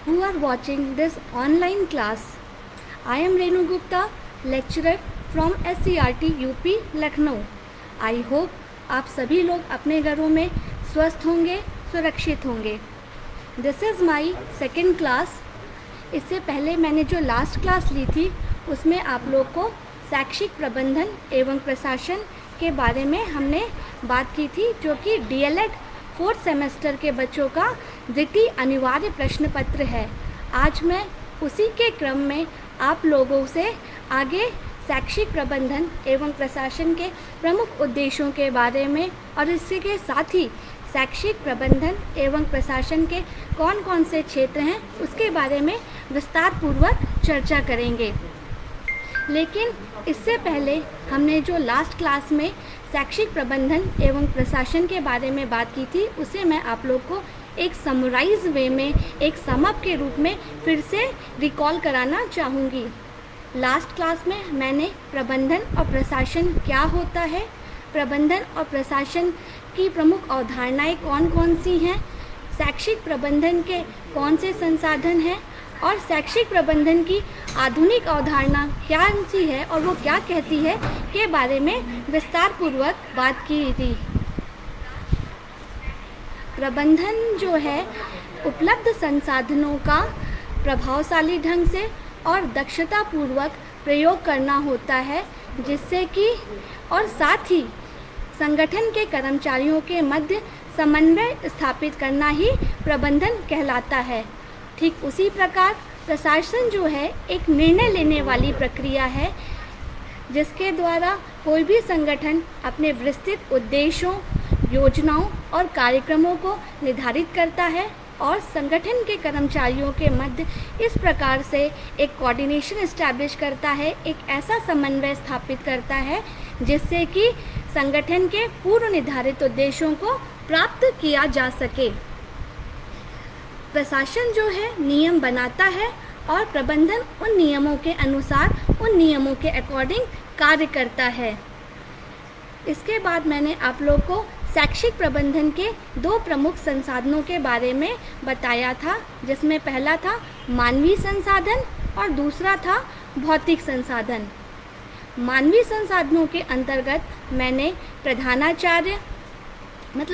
who are watching this online class. I am Renu Gupta, lecturer from SCRT UP Lucknow. I hope आप सभी लोग अपने घरों में स्वस्थ होंगे, सुरक्षित होंगे. This is my second class. इससे पहले मैंने जो लास्ट क्लास ली थी उसमें आप लोग को शैक्षिक प्रबंधन एवं प्रशासन के बारे में हमने बात की थी, जो कि DLED 4th सेमेस्टर के बच्चों का द्वितीय अनिवार्य प्रश्न पत्र है. आज मैं उसी के क्रम में आप लोगों से आगे शैक्षिक प्रबंधन एवं प्रशासन के प्रमुख उद्देश्यों के बारे में और इसी के साथ ही शैक्षिक प्रबंधन एवं प्रशासन के कौन कौन से क्षेत्र हैं उसके बारे में विस्तार पूर्वक चर्चा करेंगे. लेकिन इससे पहले हमने जो लास्ट क्लास में शैक्षिक प्रबंधन एवं प्रशासन के बारे में बात की थी उसे मैं आप लोग को एक समराइज वे में, एक समअप के रूप में फिर से रिकॉल कराना चाहूँगी. लास्ट क्लास में मैंने प्रबंधन और प्रशासन क्या होता है, प्रबंधन और प्रशासन की प्रमुख अवधारणाएं कौन कौन सी हैं, शैक्षिक प्रबंधन के कौन से संसाधन हैं और शैक्षिक प्रबंधन की आधुनिक अवधारणा क्या सी है और वो क्या कहती है के बारे में विस्तार पूर्वक बात की थी. प्रबंधन जो है उपलब्ध संसाधनों का प्रभावशाली ढंग से और दक्षतापूर्वक प्रयोग करना होता है, जिससे कि और साथ ही संगठन के कर्मचारियों के मध्य समन्वय स्थापित करना ही प्रबंधन कहलाता है. ठीक उसी प्रकार प्रशासन जो है एक निर्णय लेने वाली प्रक्रिया है, जिसके द्वारा कोई भी संगठन अपने विस्तृत उद्देश्यों, योजनाओं और कार्यक्रमों को निर्धारित करता है और संगठन के कर्मचारियों के मध्य इस प्रकार से एक कोऑर्डिनेशन एस्टैब्लिश करता है, एक ऐसा समन्वय स्थापित करता है जिससे कि संगठन के पूर्व निर्धारित उद्देश्यों को प्राप्त किया जा सके. प्रशासन जो है नियम बनाता है और प्रबंधन उन नियमों के अनुसार, उन नियमों के अकॉर्डिंग कार्य करता है. इसके बाद मैंने आप लोग को शैक्षिक प्रबंधन के दो प्रमुख संसाधनों के बारे में बताया था, जिसमें पहला था मानवीय संसाधन और दूसरा था भौतिक संसाधन. मानवीय संसाधनों के अंतर्गत मैंने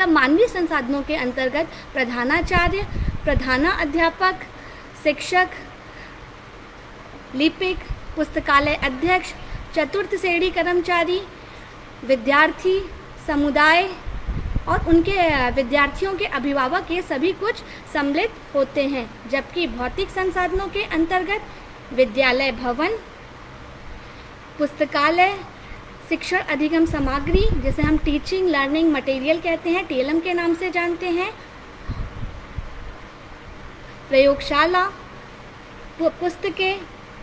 मानवीय संसाधनों के अंतर्गत प्रधानाचार्य, प्रधानाध्यापक, शिक्षक, लिपिक, पुस्तकालय अध्यक्ष, चतुर्थ श्रेणी कर्मचारी, विद्यार्थी, समुदाय और उनके विद्यार्थियों के अभिभावक, ये सभी कुछ सम्मिलित होते हैं. जबकि भौतिक संसाधनों के अंतर्गत विद्यालय भवन, पुस्तकालय, शिक्षण अधिगम सामग्री जिसे हम टीचिंग लर्निंग मटेरियल कहते हैं, TLM के नाम से जानते हैं, प्रयोगशाला, पुस्तकें,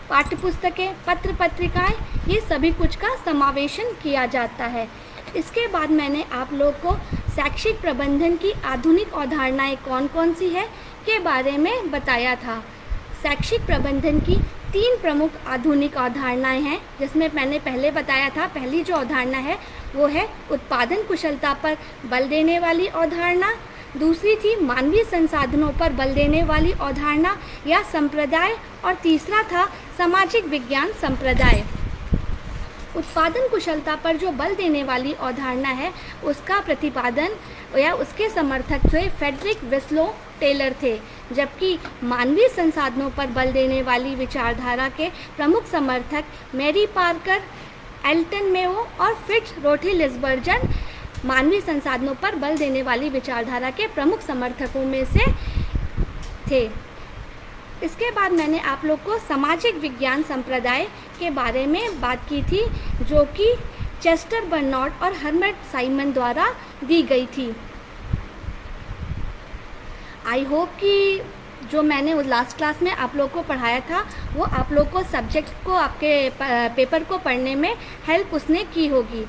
पाठ्यपुस्तकें, पत्र पत्रिकाएं, ये सभी कुछ का समावेशन किया जाता है. इसके बाद मैंने आप लोग को शैक्षिक प्रबंधन की आधुनिक अवधारणाएं कौन कौन सी है के बारे में बताया था. शैक्षिक प्रबंधन की 3 प्रमुख आधुनिक अवधारणाएं हैं, जिसमें मैंने पहले बताया था. पहली जो अवधारणा है वो है उत्पादन कुशलता पर बल देने वाली अवधारणा, दूसरी थी मानवीय संसाधनों पर बल देने वाली अवधारणा या संप्रदाय, और तीसरा था सामाजिक विज्ञान संप्रदाय. उत्पादन कुशलता पर जो बल देने वाली अवधारणा है उसका प्रतिपादन या उसके समर्थक थे फ्रेडरिक विस्लो टेलर थे, जबकि मानवीय संसाधनों पर बल देने वाली विचारधारा के प्रमुख समर्थक मैरी पार्कर, एल्टन मेयो और फिट्ज रोथी लिसबर्जन मानवीय संसाधनों पर बल देने वाली विचारधारा के प्रमुख समर्थकों में से थे. इसके बाद मैंने आप लोग को सामाजिक विज्ञान संप्रदाय के बारे में बात की थी, जो कि चेस्टर बर्नार्ड और हर्बर्ट साइमन द्वारा दी गई थी. आई होप कि जो मैंने उस लास्ट क्लास में आप लोग को पढ़ाया था वो आप लोग को सब्जेक्ट को, आपके पेपर को पढ़ने में हेल्प उसने की होगी.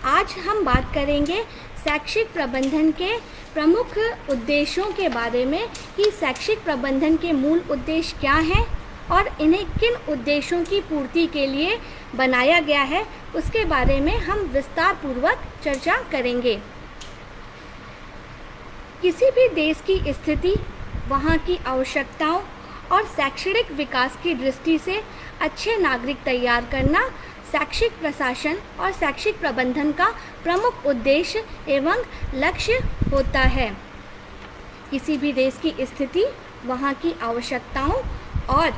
आज हम बात करेंगे शैक्षिक प्रबंधन के प्रमुख उद्देश्यों के बारे में कि शैक्षिक प्रबंधन के मूल उद्देश्य क्या हैं और इन्हें किन उद्देश्यों की पूर्ति के लिए बनाया गया है, उसके बारे में हम विस्तार पूर्वक चर्चा करेंगे. किसी भी देश की स्थिति, वहाँ की आवश्यकताओं और शैक्षणिक विकास की दृष्टि से अच्छे नागरिक तैयार करना शैक्षिक प्रशासन और शैक्षिक प्रबंधन का प्रमुख उद्देश्य एवं लक्ष्य होता है। किसी भी देश की स्थिति, वहाँ की आवश्यकताओं और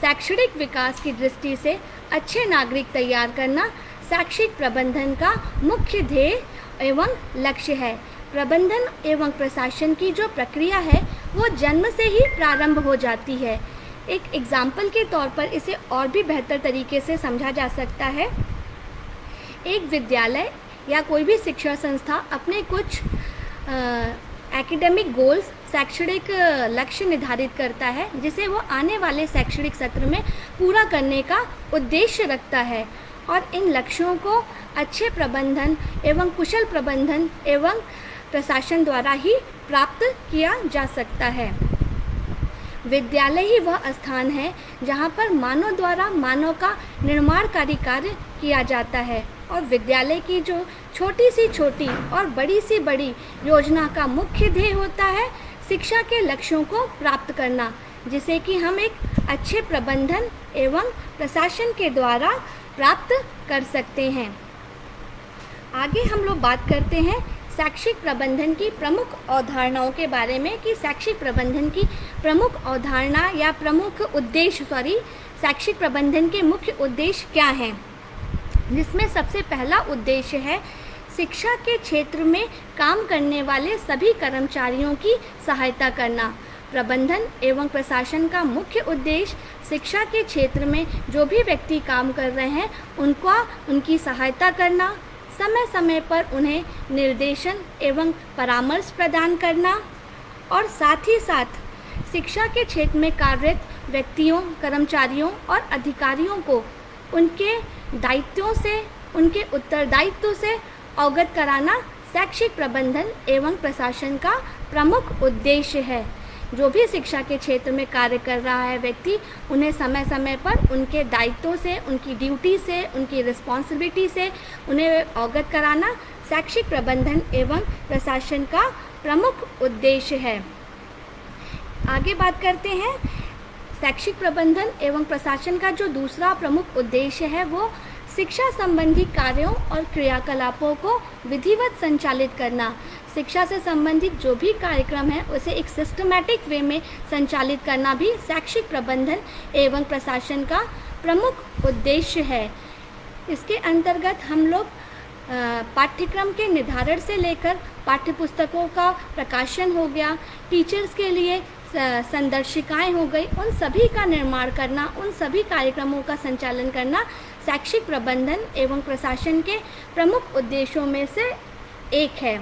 शैक्षणिक विकास की दृष्टि से अच्छे नागरिक तैयार करना शैक्षिक प्रबंधन का मुख्य ध्येय एवं लक्ष्य है। प्रबंधन एवं प्रशासन की जो प्रक्रिया है वो जन्म से ही प्रारंभ हो जाती है। एक एग्जाम्पल के तौर पर इसे और भी बेहतर तरीके से समझा जा सकता है। एक विद्यालय या कोई भी शिक्षा संस्था अपने कुछ एकेडमिक गोल्स, शैक्षणिक लक्ष्य निर्धारित करता है जिसे वो आने वाले शैक्षणिक सत्र में पूरा करने का उद्देश्य रखता है, और इन लक्ष्यों को अच्छे प्रबंधन एवं कुशल प्रबंधन एवं प्रशासन द्वारा ही प्राप्त किया जा सकता है। विद्यालय ही वह स्थान है जहाँ पर मानव द्वारा मानव का निर्माणकारी कार्य किया जाता है, और विद्यालय की जो छोटी सी छोटी और बड़ी सी बड़ी योजना का मुख्य ध्येय होता है शिक्षा के लक्ष्यों को प्राप्त करना, जिसे कि हम एक अच्छे प्रबंधन एवं प्रशासन के द्वारा प्राप्त कर सकते हैं। आगे हम लोग बात करते हैं शैक्षिक प्रबंधन की प्रमुख अवधारणाओं के बारे में कि शैक्षिक प्रबंधन की प्रमुख अवधारणा या प्रमुख उद्देश्य शैक्षिक प्रबंधन के मुख्य उद्देश्य क्या हैं, जिसमें सबसे पहला उद्देश्य है शिक्षा के क्षेत्र में काम करने वाले सभी कर्मचारियों की सहायता करना। प्रबंधन एवं प्रशासन का मुख्य उद्देश्य शिक्षा के क्षेत्र में जो भी व्यक्ति काम कर रहे हैं उनकी सहायता करना, समय समय पर उन्हें निर्देशन एवं परामर्श प्रदान करना, और साथ ही साथ शिक्षा के क्षेत्र में कार्यरत व्यक्तियों, कर्मचारियों और अधिकारियों को उनके दायित्वों से, उनके उत्तरदायित्व से अवगत कराना शैक्षिक प्रबंधन एवं प्रशासन का प्रमुख उद्देश्य है। जो भी शिक्षा के क्षेत्र में कार्य कर रहा है व्यक्ति, उन्हें समय समय पर उनके दायित्वों से, उनकी ड्यूटी से, उनकी रिस्पॉन्सिबिलिटी से उन्हें अवगत कराना शैक्षिक प्रबंधन एवं प्रशासन का प्रमुख उद्देश्य है। आगे बात करते हैं शैक्षिक प्रबंधन एवं प्रशासन का जो दूसरा प्रमुख उद्देश्य है वो शिक्षा संबंधी कार्यों और क्रियाकलापों को विधिवत संचालित करना। शिक्षा से संबंधित जो भी कार्यक्रम है उसे एक सिस्टमैटिक वे में संचालित करना भी शैक्षिक प्रबंधन एवं प्रशासन का प्रमुख उद्देश्य है। इसके अंतर्गत हम लोग पाठ्यक्रम के निर्धारण से लेकर पाठ्यपुस्तकों का प्रकाशन हो गया, टीचर्स के लिए संदर्शिकाएं हो गई, उन सभी का निर्माण करना, उन सभी कार्यक्रमों का संचालन करना शैक्षिक प्रबंधन एवं प्रशासन के प्रमुख उद्देश्यों में से एक है।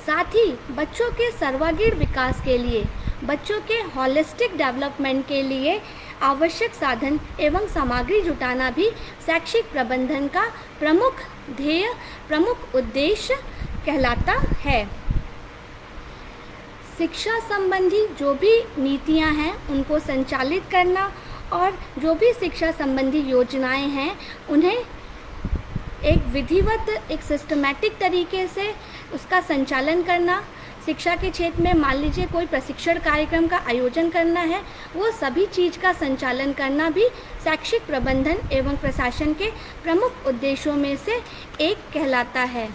साथ ही बच्चों के सर्वांगीण विकास के लिए, बच्चों के होलिस्टिक डेवलपमेंट के लिए आवश्यक साधन एवं सामग्री जुटाना भी शैक्षिक प्रबंधन का प्रमुख ध्येय, प्रमुख उद्देश्य कहलाता है। शिक्षा संबंधी जो भी नीतियां हैं उनको संचालित करना और जो भी शिक्षा संबंधी योजनाएं हैं उन्हें एक विधिवत, एक सिस्टमैटिक तरीके से उसका संचालन करना। शिक्षा के क्षेत्र में मान लीजिए कोई प्रशिक्षण कार्यक्रम का आयोजन करना है, वो सभी चीज़ का संचालन करना भी शैक्षिक प्रबंधन एवं प्रशासन के प्रमुख उद्देश्यों में से एक कहलाता है।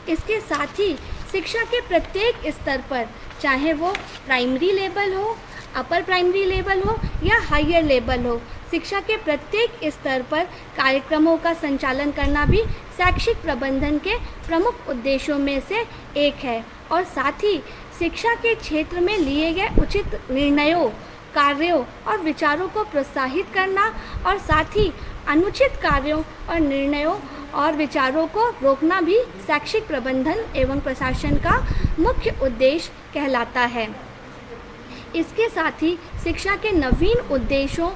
इसके साथ ही शिक्षा के प्रत्येक स्तर पर, चाहे वो प्राइमरी लेवल हो, अपर प्राइमरी लेवल हो या हायर लेवल हो, शिक्षा के प्रत्येक स्तर पर कार्यक्रमों का संचालन करना भी शैक्षिक प्रबंधन के प्रमुख उद्देश्यों में से एक है। और साथ ही शिक्षा के क्षेत्र में लिए गए उचित निर्णयों, कार्यों और विचारों को प्रोत्साहित करना और साथ ही अनुचित कार्यों और निर्णयों और विचारों को रोकना भी शैक्षिक प्रबंधन एवं प्रशासन का मुख्य उद्देश्य कहलाता है। इसके साथ ही शिक्षा के नवीन उद्देश्यों,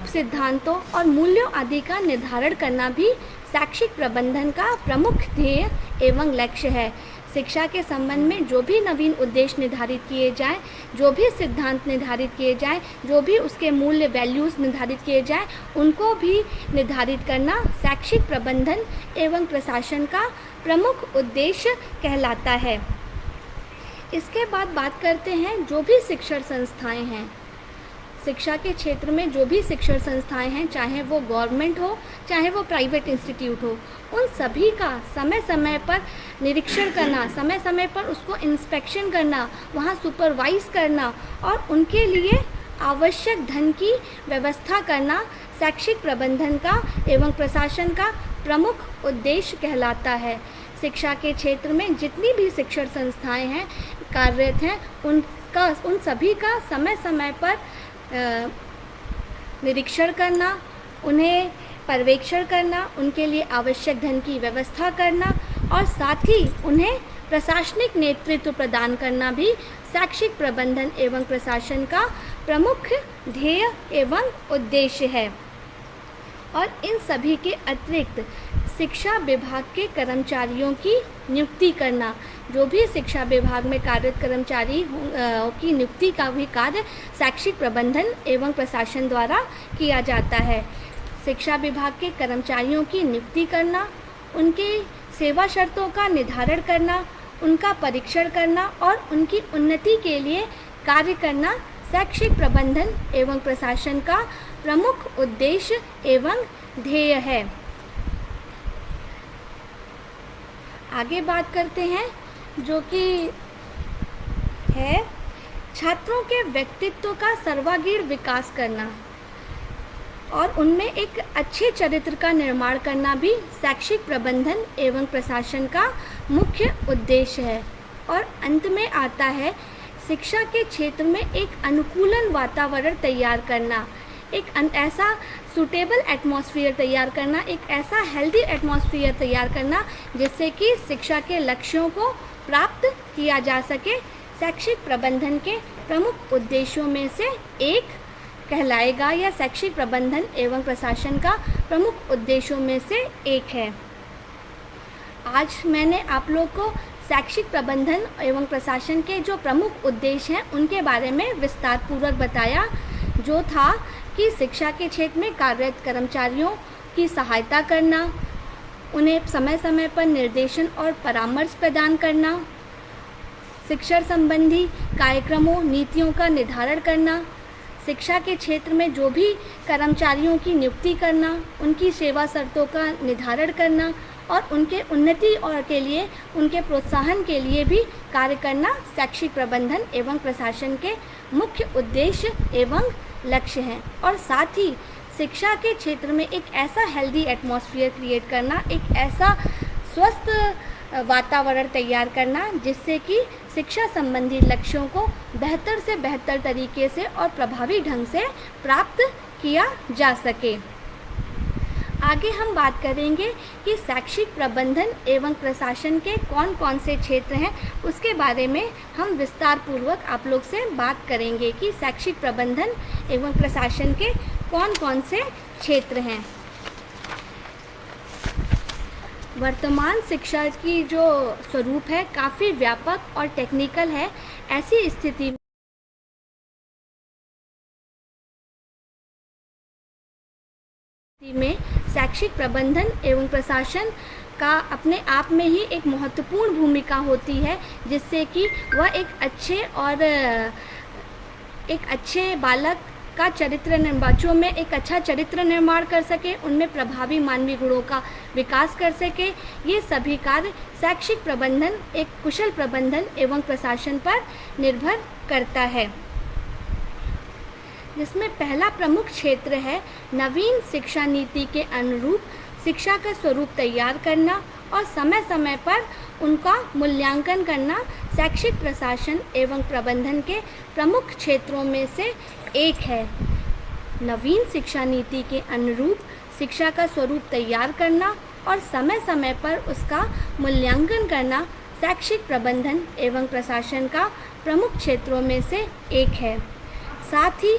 सिद्धांतों और मूल्यों आदि का निर्धारण करना भी शैक्षिक प्रबंधन का प्रमुख ध्येय एवं लक्ष्य है। शिक्षा के संबंध में जो भी नवीन उद्देश्य निर्धारित किए जाएं, जो भी सिद्धांत निर्धारित किए जाएं, जो भी उसके मूल्य वैल्यूज़ निर्धारित किए जाएं, उनको भी निर्धारित करना शैक्षिक प्रबंधन एवं प्रशासन का प्रमुख उद्देश्य कहलाता है। इसके बाद बात करते हैं जो भी शिक्षण संस्थाएं हैं शिक्षा के क्षेत्र में जो भी शिक्षण संस्थाएं हैं, चाहे वो गवर्नमेंट हो चाहे वो प्राइवेट इंस्टीट्यूट हो, उन सभी का समय समय पर निरीक्षण करना, समय समय पर उसको इंस्पेक्शन करना, वहाँ सुपरवाइज करना और उनके लिए आवश्यक धन की व्यवस्था करना शैक्षिक प्रबंधन का एवं प्रशासन का प्रमुख उद्देश्य कहलाता है। शिक्षा के क्षेत्र में जितनी भी शिक्षण संस्थाएं हैं, कार्यरत हैं, उन सभी का समय समय पर निरीक्षण करना, उन्हें पर्यवेक्षण करना, उनके लिए आवश्यक धन की व्यवस्था करना और साथ ही उन्हें प्रशासनिक नेतृत्व प्रदान करना भी शैक्षिक प्रबंधन एवं प्रशासन का प्रमुख ध्येय एवं उद्देश्य है। और इन सभी के अतिरिक्त शिक्षा विभाग के कर्मचारियों की नियुक्ति करना, जो भी शिक्षा विभाग में कार्यरत कर्मचारी की नियुक्ति का भी कार्य शैक्षिक प्रबंधन एवं प्रशासन द्वारा किया जाता है। शिक्षा विभाग के कर्मचारियों की नियुक्ति करना, उनके सेवा शर्तों का निर्धारण करना, उनका परीक्षण करना और उनकी उन्नति के लिए कार्य करना शैक्षिक प्रबंधन एवं प्रशासन का प्रमुख उद्देश्य एवं ध्येय है। आगे बात करते हैं जो कि है छात्रों के व्यक्तित्व का सर्वांगीण विकास करना और उनमें एक अच्छे चरित्र का निर्माण करना भी शैक्षिक प्रबंधन एवं प्रशासन का मुख्य उद्देश्य है। और अंत में आता है शिक्षा के क्षेत्र में एक अनुकूलन वातावरण तैयार करना, एक ऐसा सूटेबल एटमॉस्फेयर तैयार करना, एक ऐसा हेल्दी एटमॉस्फेयर तैयार करना जिससे कि शिक्षा के लक्ष्यों को प्राप्त किया जा सके, शैक्षिक प्रबंधन के प्रमुख उद्देश्यों में से एक कहलाएगा या शैक्षिक प्रबंधन एवं प्रशासन का प्रमुख उद्देश्यों में से एक है। आज मैंने आप लोग को शैक्षिक प्रबंधन एवं प्रशासन के जो प्रमुख उद्देश्य हैं उनके बारे में विस्तार पूर्वक बताया, जो था कि शिक्षा के क्षेत्र में कार्यरत कर्मचारियों की सहायता करना, उन्हें समय समय पर निर्देशन और परामर्श प्रदान करना, शिक्षण संबंधी कार्यक्रमों नीतियों का निर्धारण करना, शिक्षा के क्षेत्र में जो भी कर्मचारियों की नियुक्ति करना, उनकी सेवा शर्तों का निर्धारण करना और उनके उन्नति और के लिए उनके प्रोत्साहन के लिए भी कार्य करना शैक्षिक प्रबंधन एवं प्रशासन के मुख्य उद्देश्य एवं लक्ष्य हैं। और साथ ही शिक्षा के क्षेत्र में एक ऐसा हेल्दी एटमॉस्फेयर क्रिएट करना, एक ऐसा स्वस्थ वातावरण तैयार करना जिससे कि शिक्षा संबंधी लक्ष्यों को बेहतर से बेहतर तरीके से और प्रभावी ढंग से प्राप्त किया जा सके। आगे हम बात करेंगे कि शैक्षिक प्रबंधन एवं प्रशासन के कौन कौन से क्षेत्र हैं, उसके बारे में हम विस्तार पूर्वक आप लोग से बात करेंगे कि शैक्षिक प्रबंधन एवं प्रशासन के कौन कौन से क्षेत्र हैं। वर्तमान शिक्षा की जो स्वरूप है काफ़ी व्यापक और टेक्निकल है। ऐसी स्थिति में शैक्षिक प्रबंधन एवं प्रशासन का अपने आप में ही एक महत्वपूर्ण भूमिका होती है, जिससे कि वह एक अच्छे बालक का बच्चों में एक अच्छा चरित्र निर्माण कर सके, उनमें प्रभावी मानवीय गुणों का विकास कर सके। ये सभी कार्य शैक्षिक प्रबंधन, एक कुशल प्रबंधन एवं प्रशासन पर निर्भर करता है, जिसमें पहला प्रमुख क्षेत्र है नवीन शिक्षा नीति के अनुरूप शिक्षा का स्वरूप तैयार करना और समय समय पर उनका मूल्यांकन करना शैक्षिक प्रशासन एवं प्रबंधन के प्रमुख क्षेत्रों में से एक है। नवीन शिक्षा नीति के अनुरूप शिक्षा का स्वरूप तैयार करना और समय समय पर उसका मूल्यांकन करना शैक्षिक प्रबंधन एवं प्रशासन का प्रमुख क्षेत्रों में से एक है। साथ ही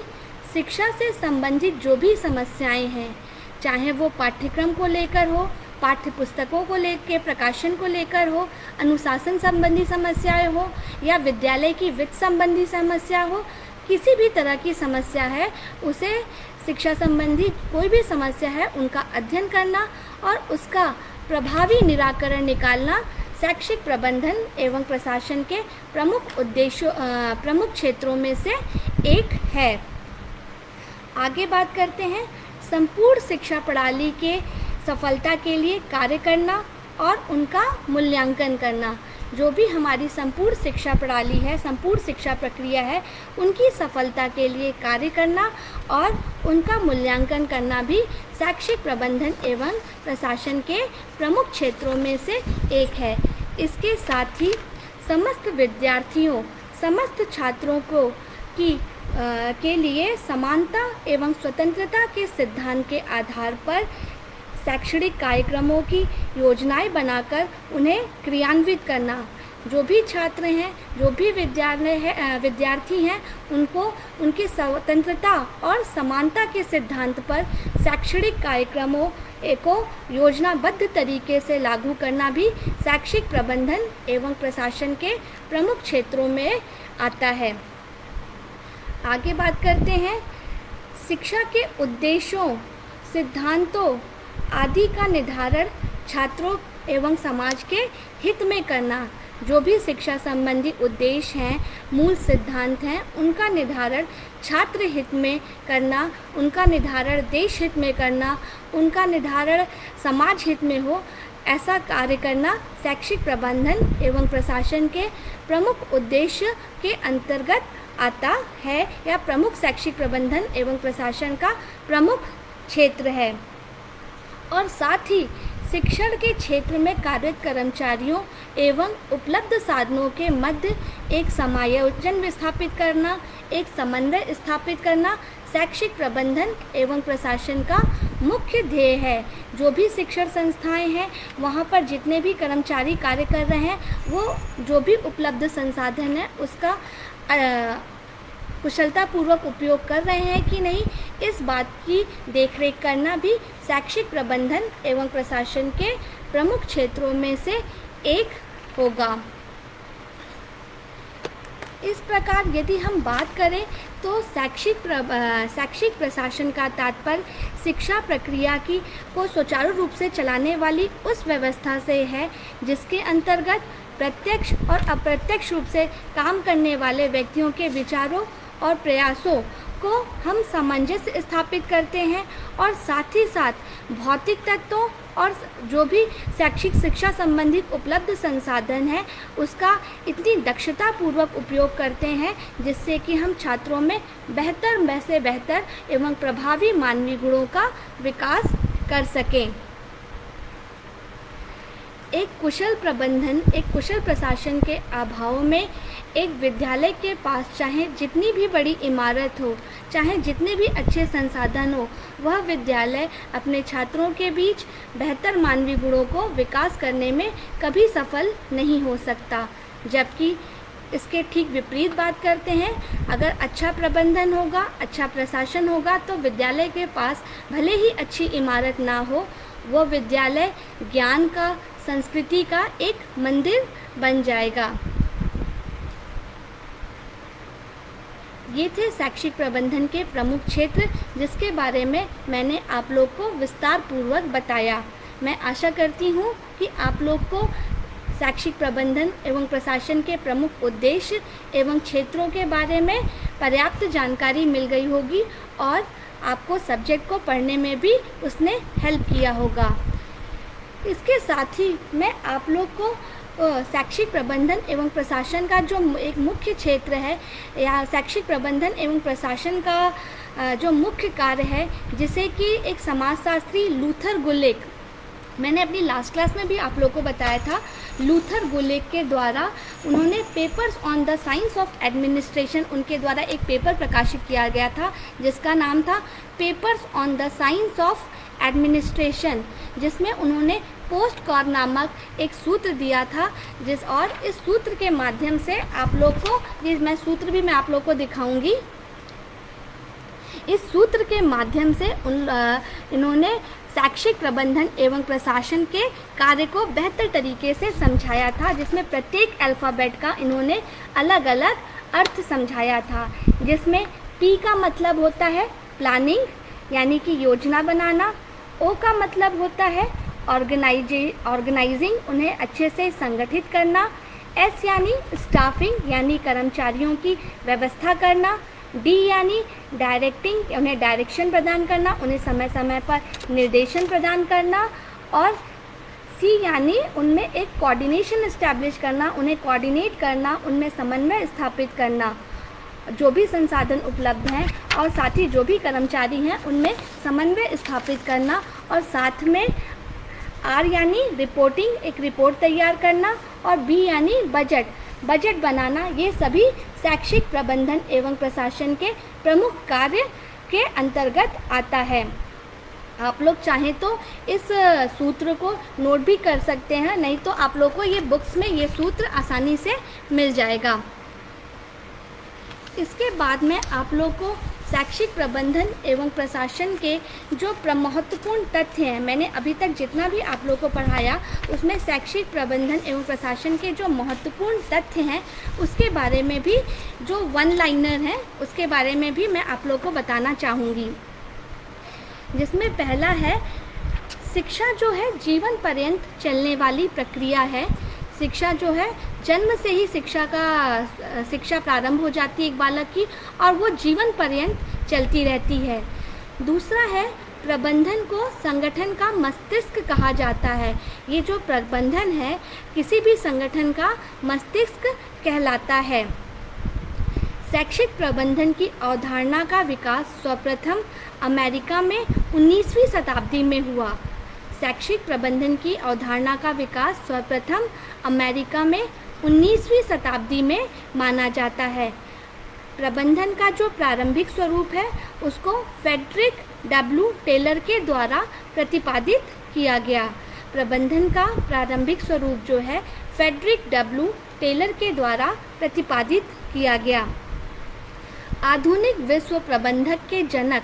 शिक्षा से संबंधित जो भी समस्याएं हैं, चाहे वो पाठ्यक्रम को लेकर हो, पाठ्य पुस्तकों को लेकर, प्रकाशन को लेकर हो, अनुशासन संबंधी समस्याएं हो या विद्यालय की वित्त संबंधी समस्या हो, किसी भी तरह की समस्या है, उसे शिक्षा संबंधी कोई भी समस्या है उनका अध्ययन करना और उसका प्रभावी निराकरण निकालना शैक्षिक प्रबंधन एवं प्रशासन के प्रमुख क्षेत्रों में से एक है। आगे बात करते हैं संपूर्ण शिक्षा प्रणाली के सफलता के लिए कार्य करना और उनका मूल्यांकन करना। जो भी हमारी संपूर्ण शिक्षा प्रणाली है, संपूर्ण शिक्षा प्रक्रिया है, उनकी सफलता के लिए कार्य करना और उनका मूल्यांकन करना भी शैक्षिक प्रबंधन एवं प्रशासन के प्रमुख क्षेत्रों में से एक है। इसके साथ ही समस्त विद्यार्थियों, समस्त छात्रों के लिए समानता एवं स्वतंत्रता के सिद्धांत के आधार पर शैक्षणिक कार्यक्रमों की योजनाएं बनाकर उन्हें क्रियान्वित करना। जो भी छात्र हैं, जो भी विद्यार्थी हैं, उनको उनकी स्वतंत्रता और समानता के सिद्धांत पर शैक्षणिक कार्यक्रमों को योजनाबद्ध तरीके से लागू करना भी शैक्षिक प्रबंधन एवं प्रशासन के प्रमुख क्षेत्रों में आता है। आगे बात करते हैं शिक्षा के उद्देश्यों, सिद्धांतों आदि का निर्धारण छात्रों एवं समाज के हित में करना। जो भी शिक्षा संबंधी उद्देश्य हैं, मूल सिद्धांत हैं, उनका निर्धारण छात्र हित में करना, उनका निर्धारण देश हित में करना, उनका निर्धारण समाज हित में हो, ऐसा कार्य करना शैक्षिक प्रबंधन एवं प्रशासन के प्रमुख उद्देश्य के अंतर्गत आता है या प्रमुख शैक्षिक प्रबंधन एवं प्रशासन का प्रमुख क्षेत्र है। और साथ ही शिक्षण के क्षेत्र में कार्यरत कर्मचारियों एवं उपलब्ध साधनों के मध्य एक समायोजन स्थापित करना, एक समन्वय स्थापित करना शैक्षिक प्रबंधन एवं प्रशासन का मुख्य ध्येय है। जो भी शिक्षण संस्थाएं हैं, वहाँ पर जितने भी कर्मचारी कार्य कर रहे हैं, वो जो भी उपलब्ध संसाधन है उसका कुशलतापूर्वक उपयोग कर रहे हैं कि नहीं, इस बात की देखरेख करना भी शैक्षिक प्रबंधन एवं प्रशासन के प्रमुख क्षेत्रों में से एक होगा। इस प्रकार यदि हम बात करें तो शैक्षिक प्रशासन का तात्पर्य शिक्षा प्रक्रिया को सुचारू रूप से चलाने वाली उस व्यवस्था से है जिसके अंतर्गत प्रत्यक्ष और अप्रत्यक्ष रूप से काम करने वाले व्यक्तियों के विचारों और प्रयासों को हम सामंजस्य स्थापित करते हैं और साथ ही साथ भौतिक तत्वों और जो भी शैक्षिक शिक्षा संबंधित उपलब्ध संसाधन है उसका इतनी दक्षतापूर्वक उपयोग करते हैं जिससे कि हम छात्रों में बेहतर एवं प्रभावी मानवीय गुणों का विकास कर सकें। एक कुशल प्रबंधन, एक कुशल प्रशासन के अभाव में एक विद्यालय के पास चाहे जितनी भी बड़ी इमारत हो, चाहे जितने भी अच्छे संसाधन हो, वह विद्यालय अपने छात्रों के बीच बेहतर मानवीय गुणों को विकास करने में कभी सफल नहीं हो सकता। जबकि इसके ठीक विपरीत बात करते हैं, अगर अच्छा प्रबंधन होगा, अच्छा प्रशासन होगा तो विद्यालय के पास भले ही अच्छी इमारत ना हो, वो विद्यालय ज्ञान का, संस्कृति का एक मंदिर बन जाएगा। ये थे शैक्षिक प्रबंधन के प्रमुख क्षेत्र जिसके बारे में मैंने आप लोग को विस्तार पूर्वक बताया। मैं आशा करती हूँ कि आप लोग को शैक्षिक प्रबंधन एवं प्रशासन के प्रमुख उद्देश्य एवं क्षेत्रों के बारे में पर्याप्त जानकारी मिल गई होगी और आपको सब्जेक्ट को पढ़ने में भी उसने हेल्प किया होगा। इसके साथ ही मैं आप लोग को शैक्षिक प्रबंधन एवं प्रशासन का जो एक मुख्य क्षेत्र है या शैक्षिक प्रबंधन एवं प्रशासन का जो मुख्य कार्य है, जिसे कि एक समाजशास्त्री लूथर गुलिक, मैंने अपनी लास्ट क्लास में भी आप लोग को बताया था, लूथर गुलिक के द्वारा उन्होंने papers on the science of administration, उनके द्वारा एक पेपर प्रकाशित किया गया था जिसका नाम था papers on the science of administration, जिसमें उन्होंने पोस्ट कॉर नामक एक सूत्र दिया था और इस सूत्र के माध्यम से आप लोग को, सूत्र भी मैं आप लोग को दिखाऊंगी। इस सूत्र के माध्यम से इन्होंने शैक्षिक प्रबंधन एवं प्रशासन के कार्य को बेहतर तरीके से समझाया था, जिसमें प्रत्येक अल्फ़ाबेट का इन्होंने अलग अलग अर्थ समझाया था। जिसमें P का मतलब होता है प्लानिंग, यानी कि योजना बनाना। O का मतलब होता है ऑर्गेनाइजिंग, उन्हें अच्छे से संगठित करना। S यानी स्टाफिंग, यानी कर्मचारियों की व्यवस्था करना। डी यानी डायरेक्टिंग, उन्हें डायरेक्शन प्रदान करना, उन्हें समय समय पर निर्देशन प्रदान करना। और सी यानी उनमें एक कोऑर्डिनेशन इस्टेब्लिश करना, उन्हें कोऑर्डिनेट करना, उनमें समन्वय स्थापित करना, जो भी संसाधन उपलब्ध हैं और साथ ही जो भी कर्मचारी हैं उनमें समन्वय स्थापित करना। और साथ में आर यानी रिपोर्टिंग, एक रिपोर्ट तैयार करना। और बी यानी बजट बनाना। ये सभी शैक्षिक प्रबंधन एवं प्रशासन के प्रमुख कार्य के अंतर्गत आता है। आप लोग चाहें तो इस सूत्र को नोट भी कर सकते हैं, नहीं तो आप लोग को ये बुक्स में ये सूत्र आसानी से मिल जाएगा। इसके बाद में आप लोग को शैक्षिक प्रबंधन एवं प्रशासन के जो महत्वपूर्ण तथ्य हैं, मैंने अभी तक जितना भी आप लोग को पढ़ाया उसमें शैक्षिक प्रबंधन एवं प्रशासन के जो महत्वपूर्ण तथ्य हैं उसके बारे में भी, जो वन लाइनर हैं उसके बारे में भी मैं आप लोग को बताना चाहूँगी। जिसमें पहला है, शिक्षा जो है जीवन पर्यंत चलने वाली प्रक्रिया है। शिक्षा जो है जन्म से ही शिक्षा प्रारंभ हो जाती है एक बालक की और वो जीवन पर्यंत चलती रहती है। दूसरा है, प्रबंधन को संगठन का मस्तिष्क कहा जाता है। ये जो प्रबंधन है किसी भी संगठन का मस्तिष्क कहलाता है। शैक्षिक प्रबंधन की अवधारणा का विकास सर्वप्रथम अमेरिका में 19वीं शताब्दी में हुआ। शैक्षिक प्रबंधन की अवधारणा का विकास सर्वप्रथम अमेरिका में 19वीं शताब्दी में माना जाता है। प्रबंधन का जो प्रारंभिक स्वरूप है उसको फ्रेडरिक डब्ल्यू टेलर के द्वारा प्रतिपादित किया गया। प्रबंधन का प्रारंभिक स्वरूप जो है फ्रेडरिक डब्ल्यू टेलर के द्वारा प्रतिपादित किया गया। आधुनिक विश्व प्रबंधक के जनक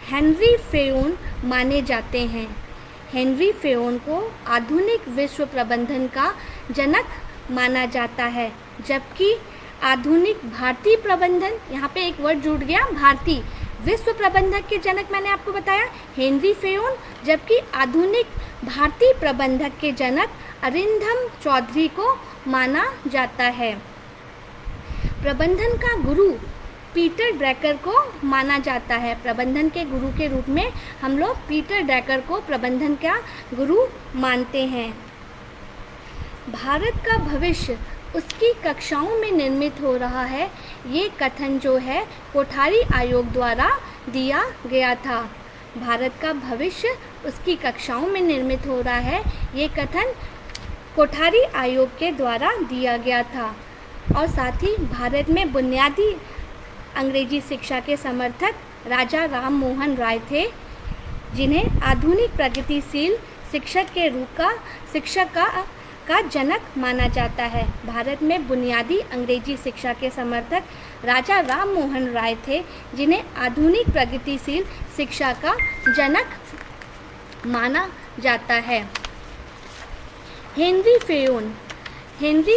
हेनरी फेयोन माने जाते हैं। हेनरी फेयोन को आधुनिक विश्व प्रबंधन का जनक माना जाता है, जबकि आधुनिक भारतीय प्रबंधन, यहाँ पे एक वर्ड जुड़ गया, भारतीय विश्व प्रबंधक के जनक मैंने आपको बताया हेनरी फेयोन, जबकि आधुनिक भारतीय प्रबंधक के जनक अरिंदम चौधरी को माना जाता है। प्रबंधन का गुरु पीटर ड्रैकर को माना जाता है। प्रबंधन के गुरु के रूप में हम लोग पीटर ड्रैकर को प्रबंधन का गुरु मानते हैं। भारत का भविष्य उसकी कक्षाओं में निर्मित हो रहा है, ये कथन जो है कोठारी आयोग द्वारा दिया गया था। भारत का भविष्य उसकी कक्षाओं में निर्मित हो रहा है, ये कथन कोठारी आयोग के द्वारा दिया गया था। और साथ ही भारत में बुनियादी अंग्रेजी शिक्षा के समर्थक राजा राम मोहन राय थे, जिन्हें आधुनिक प्रगतिशील शिक्षक का जनक माना जाता है। भारत में बुनियादी अंग्रेजी शिक्षा के समर्थक राजा राम मोहन राय थे, जिन्हें आधुनिक प्रगतिशील शिक्षा का जनक माना जाता है। हेनरी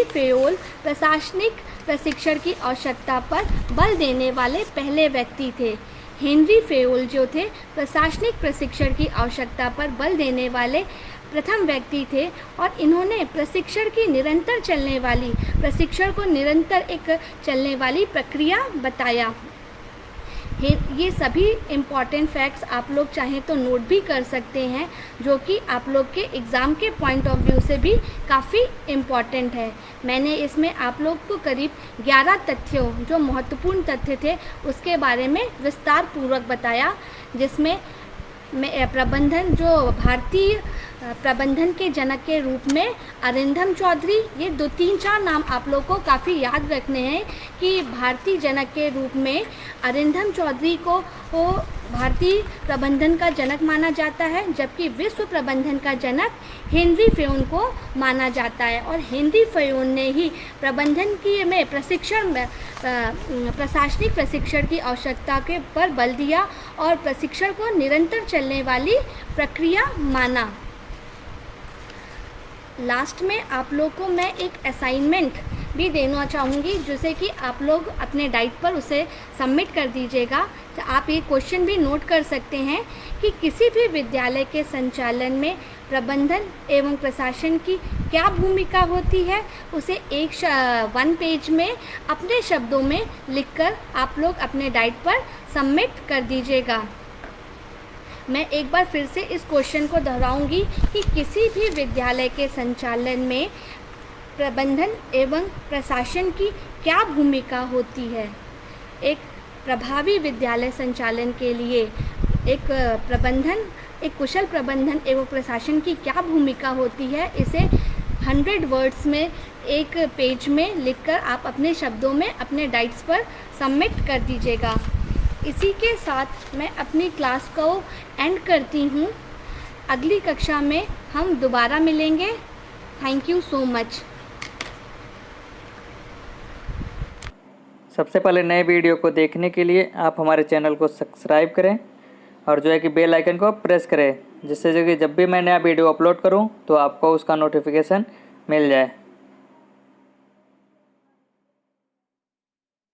फेयोल प्रशासनिक प्रशिक्षण की आवश्यकता पर बल देने वाले पहले व्यक्ति थे। हेनरी फेयोल जो थे प्रशासनिक प्रशिक्षण की आवश्यकता पर बल देने वाले प्रथम व्यक्ति थे और इन्होंने प्रशिक्षण को निरंतर एक चलने वाली प्रक्रिया बताया। ये सभी इम्पॉर्टेंट फैक्ट्स आप लोग चाहें तो नोट भी कर सकते हैं, जो कि आप लोग के एग्ज़ाम के पॉइंट ऑफ व्यू से भी काफ़ी इम्पॉर्टेंट है। मैंने इसमें आप लोग को करीब 11 तथ्यों, जो महत्वपूर्ण तथ्य थे उसके बारे में विस्तार पूर्वक बताया, जिसमें प्रबंधन, जो भारतीय प्रबंधन के जनक के रूप में अरिंदम चौधरी, ये 2-3-4 नाम आप लोग को काफ़ी याद रखने हैं कि भारतीय जनक के रूप में अरिंदम चौधरी को भारतीय प्रबंधन का जनक माना जाता है, जबकि विश्व प्रबंधन का जनक हेनरी फेयोन को माना जाता है। और हेनरी फेयोन ने ही प्रबंधन की में प्रशासनिक प्रशिक्षण की आवश्यकता के पर बल दिया और प्रशिक्षण को निरंतर चलने वाली प्रक्रिया माना। लास्ट में आप लोग को मैं एक असाइनमेंट भी देना चाहूँगी, जिससे कि आप लोग अपने डाइट पर उसे सबमिट कर दीजिएगा। तो आप ये क्वेश्चन भी नोट कर सकते हैं कि किसी भी विद्यालय के संचालन में प्रबंधन एवं प्रशासन की क्या भूमिका होती है, उसे वन पेज में अपने शब्दों में लिखकर आप लोग अपने डाइट पर सबमिट कर दीजिएगा। मैं एक बार फिर से इस क्वेश्चन को दोहराऊंगी कि किसी भी विद्यालय के संचालन में प्रबंधन एवं प्रशासन की क्या भूमिका होती है। एक प्रभावी विद्यालय संचालन के लिए एक कुशल प्रबंधन एवं प्रशासन की क्या भूमिका होती है, इसे 100 वर्ड्स में एक पेज में लिखकर आप अपने शब्दों में अपने डाइट्स पर सबमिट कर दीजिएगा। इसी के साथ मैं अपनी क्लास को एंड करती हूँ। अगली कक्षा में हम दोबारा मिलेंगे। Thank you so much. सबसे पहले नए वीडियो को देखने के लिए आप हमारे चैनल को सब्सक्राइब करें और जो है कि बेल आइकन को प्रेस करें, जिससे जो कि जब भी मैं नया वीडियो अपलोड करूं तो आपको उसका नोटिफिकेशन मिल जाए।